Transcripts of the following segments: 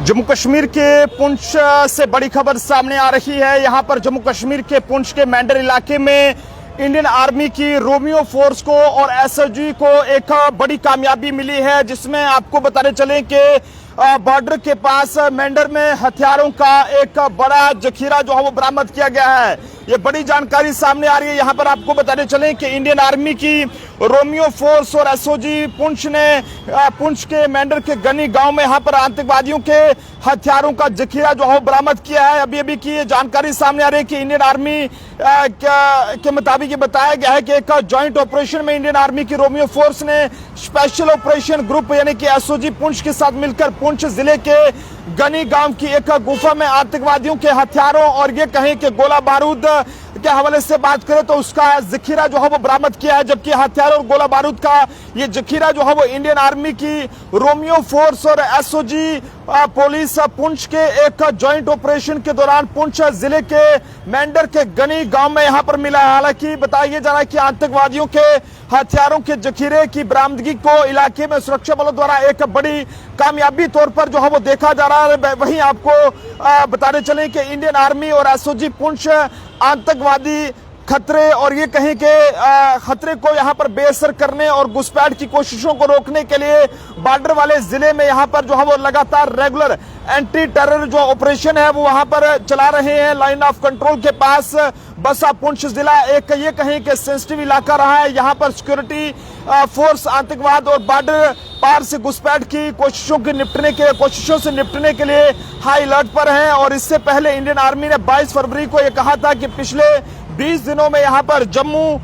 जम्मू कश्मीर के पुंछ से बड़ी खबर सामने आ रही है। यहां पर जम्मू कश्मीर के पुंछ के मैंडर इलाके में इंडियन आर्मी की रोमियो फोर्स को और एसओजी को एक बड़ी कामयाबी मिली है, जिसमें आपको बताने चलें कि बॉर्डर के पास मैंडर में हथियारों का एक बड़ा जखीरा जो है वो बरामद किया गया है। ये बड़ी जानकारी सामने आ रही है। यहाँ पर आपको बताने चलें कि इंडियन आर्मी की रोमियो फोर्स और एसओजी पुंछ ने पुंछ के मैंडर के गनी गांव में यहाँ पर आतंकवादियों के हथियारों का जखीरा जो है बरामद किया है। अभी अभी की ये जानकारी सामने आ रही है कि इंडियन आर्मी के मुताबिक ये बताया गया है कि एक ज्वाइंट ऑपरेशन में इंडियन आर्मी की रोमियो फोर्स ने स्पेशल ऑपरेशन ग्रुप यानी कि एसओजी पुंछ के साथ मिलकर पुंछ जिले के गनी गांव की एक गुफा में आतंकवादियों के हथियारों और ये कहें कि गोला बारूद के हवाले से बात करें तो उसका जखीरा जो है वो बरामद किया है। जबकि हथियार और गोला बारूद का ये जखीरा जो है वो इंडियन आर्मी की रोमियो फोर्स और एसओजी पुलिस पुंछ के एक ज्वाइंट ऑपरेशन के दौरान पुंछ जिले के मैंडर के गनी गांव में यहां पर मिला है। हालांकि बताया जा रहा है कि आतंकवादियों के हथियारों के जखीरे की बरामदगी को इलाके में सुरक्षा बलों द्वारा एक बड़ी कामयाबी तौर पर जो है वो देखा जा रहा है। वहीं आपको बताने चलें कि इंडियन आर्मी और एसओजी पुंछ आतंकवादी खतरे और ये कहें कि खतरे को यहां पर बेअसर करने और घुसपैठ की कोशिशों को रोकने के लिए बॉर्डर वाले जिले में यहां पर जो है वो लगातार रेगुलर एंटी टेरर जो ऑपरेशन है वो वहां पर चला रहे हैं। लाइन ऑफ कंट्रोल के पास बसा पुंछ जिला एक ये कहें कि सेंसिटिव इलाका रहा है। यहां पर सिक्योरिटी फोर्स आतंकवाद और बॉर्डर पार से घुसपैठ की कोशिशों से निपटने के लिए हाई अलर्ट पर है। और इससे पहले इंडियन आर्मी ने 22 फरवरी को यह कहा था कि पिछले 20 दिनों में यहां पर जम्मू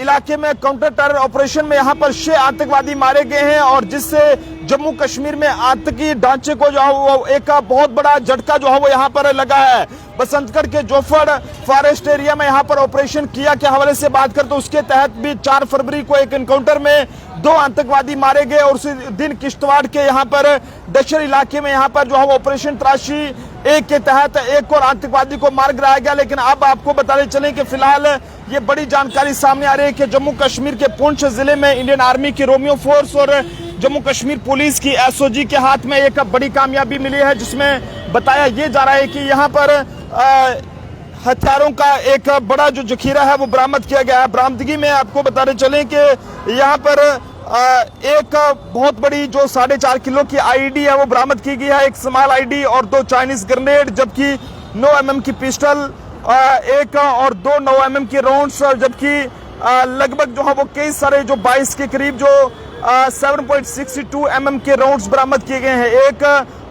इलाके में काउंटर टेरर ऑपरेशन में यहां पर 6 आतंकवादी मारे गए हैं और जिससे जम्मू कश्मीर में आतंकी ढांचे को जो है वो एक बहुत बड़ा झटका जो है वो यहां पर लगा है। बसंतगढ़ के जोफड़ फॉरेस्ट एरिया में यहां पर ऑपरेशन किया के हवाले से बात कर तो उसके तहत भी 4 फरवरी को एक एनकाउंटर में 2 आतंकवादी मारे गए और उसी दिन किश्तवाड़ के यहां पर डशर इलाके में यहां पर जो है वो ऑपरेशन तलाशी 1 के तहत एक और आतंकवादी को मार गिराया गया। लेकिन अब आपको बताने चलें कि फिलहाल ये बड़ी जानकारी सामने आ रही है कि जम्मू कश्मीर के पुंछ जिले में इंडियन आर्मी की रोमियो फोर्स और जम्मू कश्मीर पुलिस की एसओजी के हाथ में एक बड़ी कामयाबी मिली है, जिसमें बताया ये जा रहा है कि यहाँ पर हथियारों का एक बड़ा जो जखीरा है वो बरामद किया गया है। बरामदगी में आपको बताने चलें कि यहाँ पर एक बहुत बड़ी जो 4.5 किलो की आईडी है वो बरामद की गई है, एक स्मॉल आईडी और 2 चाइनीज ग्रेनेड, जबकि 9 mm की पिस्टल एक और 2 9 mm की राउंड्स, जबकि लगभग जो है वो कई सारे जो 22 के करीब जो 7.62 mm के राउंड्स बरामद किए गए हैं। एक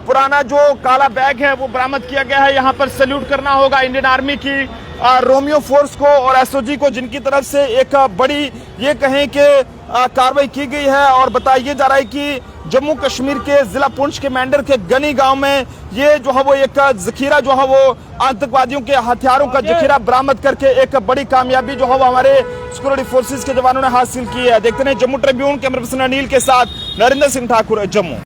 पुराना जो काला बैग है वो बरामद किया गया है। यहाँ पर सैल्यूट करना होगा इंडियन आर्मी की रोमियो फोर्स को और एसओजी को, जिनकी तरफ से एक बड़ी ये कहें कि कार्रवाई की गई है। और बताया जा रहा है कि जम्मू कश्मीर के जिला पुंछ के मैंडर के गनी गांव में ये जो है वो एक जखीरा जो है वो आतंकवादियों के हथियारों का जखीरा बरामद करके एक बड़ी कामयाबी जो है वो हमारे सिक्योरिटी फोर्सेस के जवानों ने हासिल की है। देखते हैं Jammu Tribune, camera person Anil के साथ नरेंद्र सिंह ठाकुर, जम्मू।